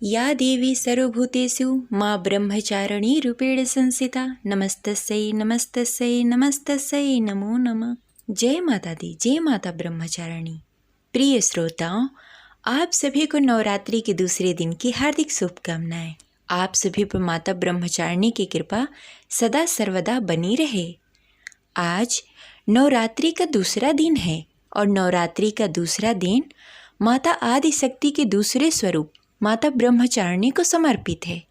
या देवी सर्वभूतेषु माँ ब्रह्मचारिणी रूपेण संस्थिता नमस्तस्यै नमस्तस्यै नमस्तस्यै नमो नमः। जय माता दी, जय माता ब्रह्मचारिणी। प्रिय श्रोताओं, आप सभी को नवरात्रि के दूसरे दिन की हार्दिक शुभकामनाएं। आप सभी पर माता ब्रह्मचारिणी की कृपा सदा सर्वदा बनी रहे। आज नवरात्रि का दूसरा दिन है और नवरात्रि का दूसरा दिन माता आदिशक्ति के दूसरे स्वरूप माता ब्रह्मचारिणी को समर्पित है।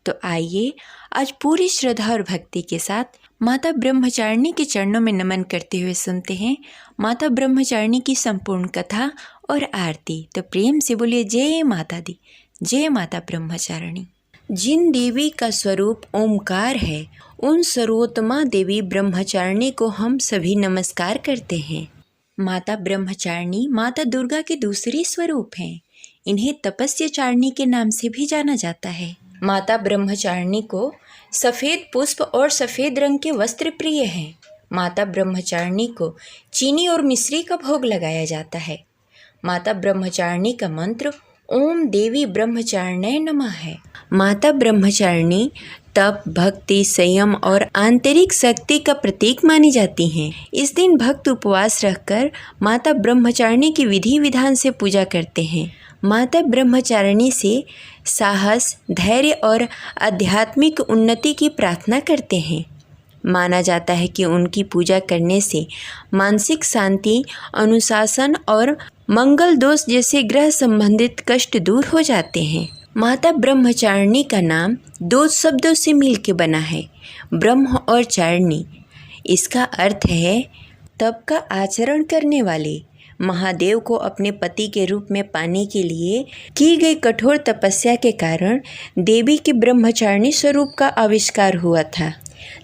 तो आइए आज पूरी श्रद्धा और भक्ति के साथ माता ब्रह्मचारिणी के चरणों में नमन करते हुए सुनते हैं माता ब्रह्मचारिणी की संपूर्ण कथा और आरती। तो प्रेम से बोलिए जय माता दी, जय माता ब्रह्मचारिणी। जिन देवी का स्वरूप ओमकार है, उन सर्वोत्तमा देवी ब्रह्मचारिणी को हम सभी नमस्कार करते हैं। माता ब्रह्मचारिणी माता दुर्गा के दूसरे स्वरूप हैं। इन्हें तपस्याचारिणी के नाम से भी जाना जाता है। माता ब्रह्मचारिणी को सफ़ेद पुष्प और सफ़ेद रंग के वस्त्र प्रिय हैं। माता ब्रह्मचारिणी को चीनी और मिश्री का भोग लगाया जाता है। माता ब्रह्मचारिणी का मंत्र ओम देवी ब्रह्मचारिण्यै नमः है। माता ब्रह्मचारिणी तप, भक्ति, संयम और आंतरिक शक्ति का प्रतीक मानी जाती हैं। इस दिन भक्त उपवास रखकर माता ब्रह्मचारिणी की विधि विधान से पूजा करते हैं। माता ब्रह्मचारिणी से साहस, धैर्य और आध्यात्मिक उन्नति की प्रार्थना करते हैं। माना जाता है कि उनकी पूजा करने से मानसिक शांति, अनुशासन और मंगल दोष जैसे ग्रह संबंधित कष्ट दूर हो जाते हैं। माता ब्रह्मचारिणी का नाम दो शब्दों से मिलकर बना है, ब्रह्म और चारिणी। इसका अर्थ है तप का आचरण करने वाले। महादेव को अपने पति के रूप में पाने के लिए की गई कठोर तपस्या के कारण देवी के ब्रह्मचारिणी स्वरूप का आविष्कार हुआ था।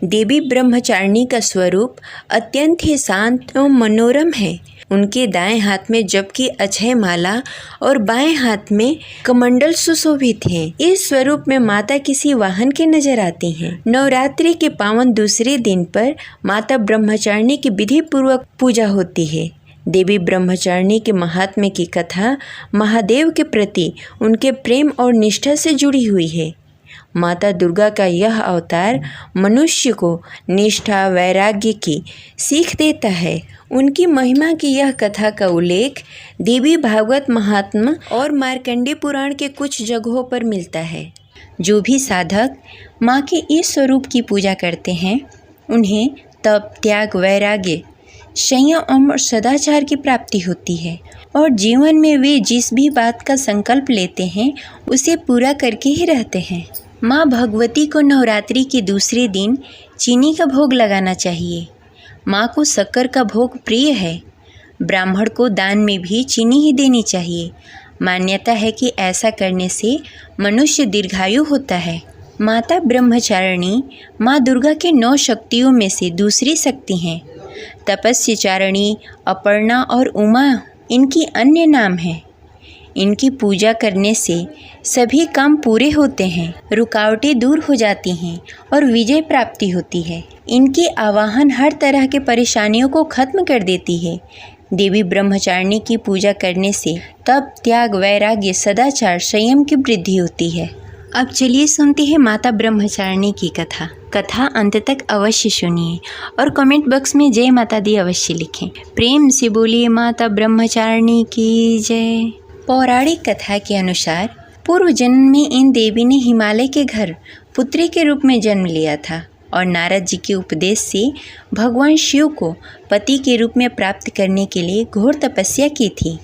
देवी ब्रह्मचारिणी का स्वरूप अत्यंत ही शांत और मनोरम है। उनके दाएं हाथ में जप की अक्षय माला और बाएं हाथ में कमंडल सुशोभित हैं। इस स्वरूप में माता किसी वाहन के नजर आती हैं। नवरात्रि के पावन दूसरे दिन पर माता ब्रह्मचारिणी की विधि पूर्वक पूजा होती है। देवी ब्रह्मचारिणी के महात्म्य की कथा महादेव के प्रति उनके प्रेम और निष्ठा से जुड़ी हुई है। माता दुर्गा का यह अवतार मनुष्य को निष्ठा, वैराग्य की सीख देता है। उनकी महिमा की यह कथा का उल्लेख देवी भागवत महात्म्य और मार्कंडेय पुराण के कुछ जगहों पर मिलता है। जो भी साधक माँ के इस स्वरूप की पूजा करते हैं, उन्हें तप, त्याग, वैराग्य, संयम और सदाचार की प्राप्ति होती है और जीवन में वे जिस भी बात का संकल्प लेते हैं उसे पूरा करके ही रहते हैं। माँ भगवती को नवरात्रि के दूसरे दिन चीनी का भोग लगाना चाहिए। माँ को शक्कर का भोग प्रिय है। ब्राह्मण को दान में भी चीनी ही देनी चाहिए। मान्यता है कि ऐसा करने से मनुष्य दीर्घायु होता है। माता ब्रह्मचारिणी माँ दुर्गा के 9 शक्तियों में से दूसरी शक्ति हैं। तपस्याचारिणी, अपर्णा और उमा इनकी अन्य नाम हैं। इनकी पूजा करने से सभी काम पूरे होते हैं, रुकावटें दूर हो जाती हैं और विजय प्राप्ति होती है। इनकी आवाहन हर तरह के परेशानियों को खत्म कर देती है। देवी ब्रह्मचारिणी की पूजा करने से तप, त्याग, वैराग्य, सदाचार, संयम की वृद्धि होती है। अब चलिए सुनते हैं माता ब्रह्मचारिणी की कथा अंत तक अवश्य सुनिए और कमेंट बॉक्स में जय माता दी अवश्य लिखें। प्रेम से बोलिए माता ब्रह्मचारिणी की जय। पौराणिक कथा के अनुसार पूर्व जन्म में इन देवी ने हिमालय के घर पुत्री के रूप में जन्म लिया था और नारद जी के उपदेश से भगवान शिव को पति के रूप में प्राप्त करने के लिए घोर तपस्या की थी।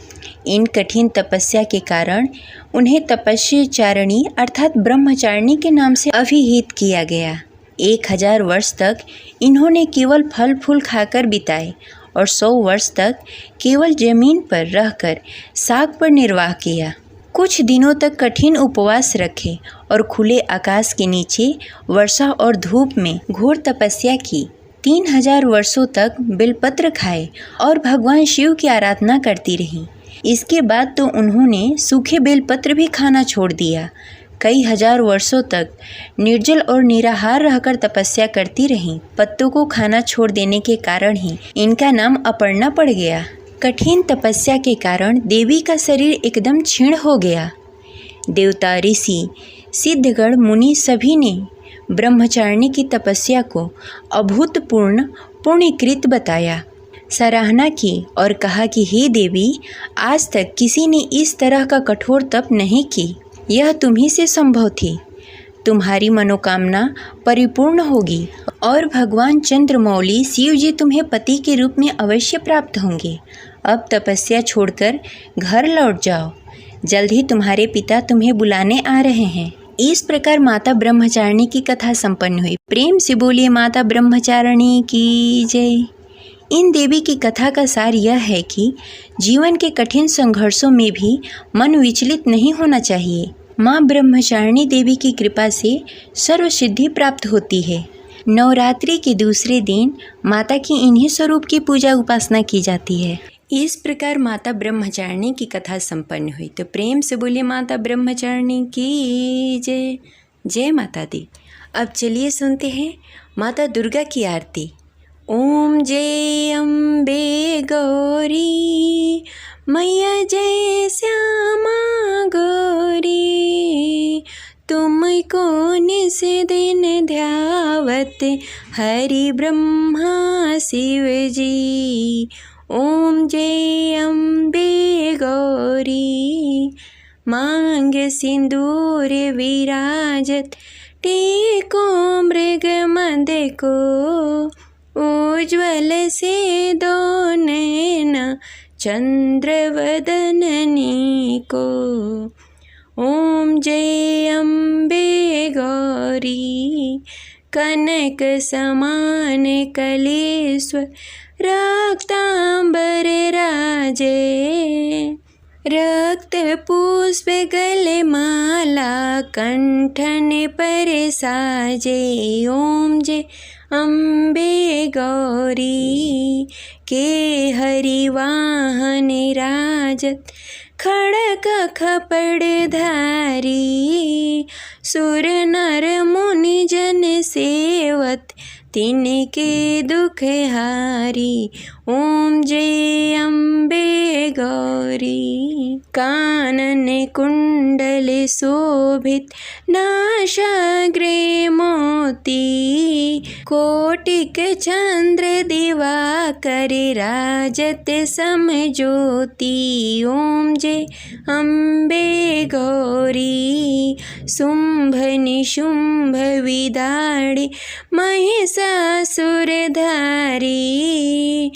इन कठिन तपस्या के कारण उन्हें तपस्याचारिणी अर्थात ब्रह्मचारिणी के नाम से अभिहित किया गया। 1000 वर्ष तक इन्होंने केवल फल फूल खाकर बिताए और 100 वर्ष तक केवल जमीन पर रहकर साग पर निर्वाह किया। कुछ दिनों तक कठिन उपवास रखे और खुले आकाश के नीचे वर्षा और धूप में घोर तपस्या की। 3000 वर्षों तक बेलपत्र खाए और भगवान शिव की आराधना करती रहीं। इसके बाद तो उन्होंने सूखे बेलपत्र भी खाना छोड़ दिया। कई हजार वर्षों तक निर्जल और निराहार रहकर तपस्या करती रहीं। पत्तों को खाना छोड़ देने के कारण ही इनका नाम अपर्णा पड़ गया। कठिन तपस्या के कारण देवी का शरीर एकदम क्षीण हो गया। देवता, ऋषि, सिद्धगण, मुनि सभी ने ब्रह्मचारिणी की तपस्या को अभूतपूर्ण पुण्यकृत बताया, सराहना की और कहा कि हे देवी, आज तक किसी ने इस तरह का कठोर तप नहीं की। यह तुम्ही से संभव थी। तुम्हारी मनोकामना परिपूर्ण होगी और भगवान चंद्रमौली शिव जी तुम्हें पति के रूप में अवश्य प्राप्त होंगे। अब तपस्या छोड़कर घर लौट जाओ, जल्द ही तुम्हारे पिता तुम्हें बुलाने आ रहे हैं। इस प्रकार माता ब्रह्मचारिणी की कथा संपन्न हुई। प्रेम से बोलिए माता ब्रह्मचारिणी की जय। इन देवी की कथा का सार यह है कि जीवन के कठिन संघर्षों में भी मन विचलित नहीं होना चाहिए। माँ ब्रह्मचारिणी देवी की कृपा से सर्व सिद्धि प्राप्त होती है। नवरात्रि के दूसरे दिन माता की इन्हीं स्वरूप की पूजा उपासना की जाती है। इस प्रकार माता ब्रह्मचारिणी की कथा संपन्न हुई। तो प्रेम से बोलिए माता ब्रह्मचारिणी की जय। जय माता दी। अब चलिए सुनते हैं माता दुर्गा की आरती। ओम जय अम्बे गौरी मैया जय श्यामा गौरी, तुमको निस दिन ध्यावत हरि ब्रह्मा शिव जी। ओम जय अम्बे गौरी मांग सिंदूर विराजत, टेको मृग मद को उज्ज्वल से दो नैना चंद्र वदननी को। ओम जय अम्बे गौरी कनक समान कलेश्वर, रक्तांबर राजे, रक्त पुष्प गले माला कंठन पर साजे। ओम जय अम्बे गौरी के हरि वाहन राजत, खड़ग खपड़ धारी, सुर नर मुनि जन सेवत, तिनके दुख हारी। ओम जय अम्बे गौरी कानन कुंडल शोभित, नासाग्रे मोती, कोटिक चंद्र दिवाकर राजत समज्योति। ओम जय अम्बे गौरी शुंभ निशुंभ विदाड़े, महिषासुर धारी,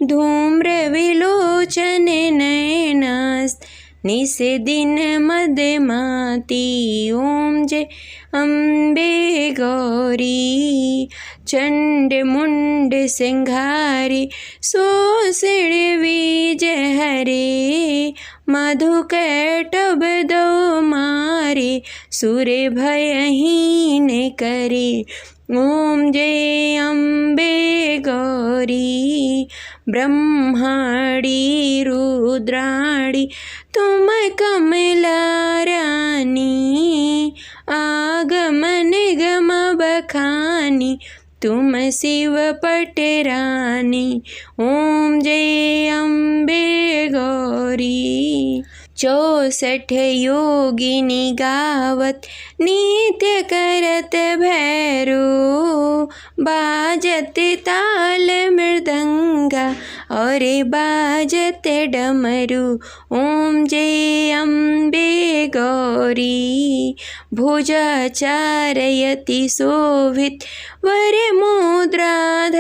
धूम्र विलोचन नयनास, निस दिन मदमाती। ओम जय अम्बे गौरी चंड मुंड सिंघारी, शोषण बीज हरे, मधुकैटभ दो मारे, सुर भयहीन करे। ओम जय अम्बे गौरी ब्रह्माणी रुद्राणी, तुम कमला रानी, आगम निगम बखानी, तुम शिव पटरानी। ओम जय अम्बे गौरी 64 योगिनी गावत, नित्य करत भैरो, बाजत ताल मृदंगा और बाजत डमरू। ओम जय अम्बे गौरी भुजा चारयति शोभित, वर मुद्राधारी,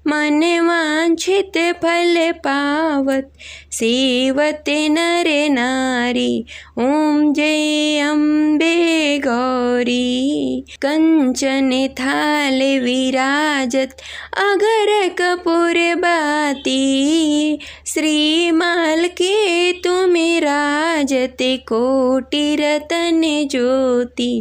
मन वांछित फल पावत, सेवत नर नारी। ओम जय अम्बे गौरी कंचन थाल विराजत, अगर कपूर बाती, श्रीमाल के तुम राजत, कोटि रतन ज्योति।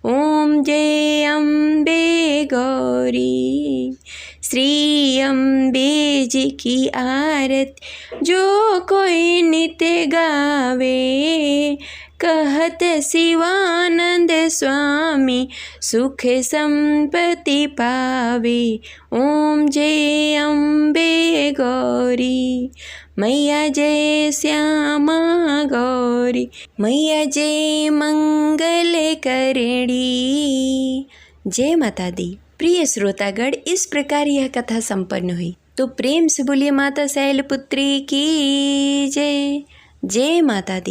ओम जय अम्बे गौरी श्री अम्बे जी की आरत, जो कोई नित्य गावे, कहत शिवानंद स्वामी, सुख संपत्ति पावे। ओम जय अम्बे गौरी मैया जय श्यामा गौरी, मैया जय मंगल करणी। जय माता दी। प्रिय श्रोतागण, इस प्रकार यह कथा संपन्न हुई। तो प्रेम से बोलिए माता शैलपुत्री की जय। जय माता दी।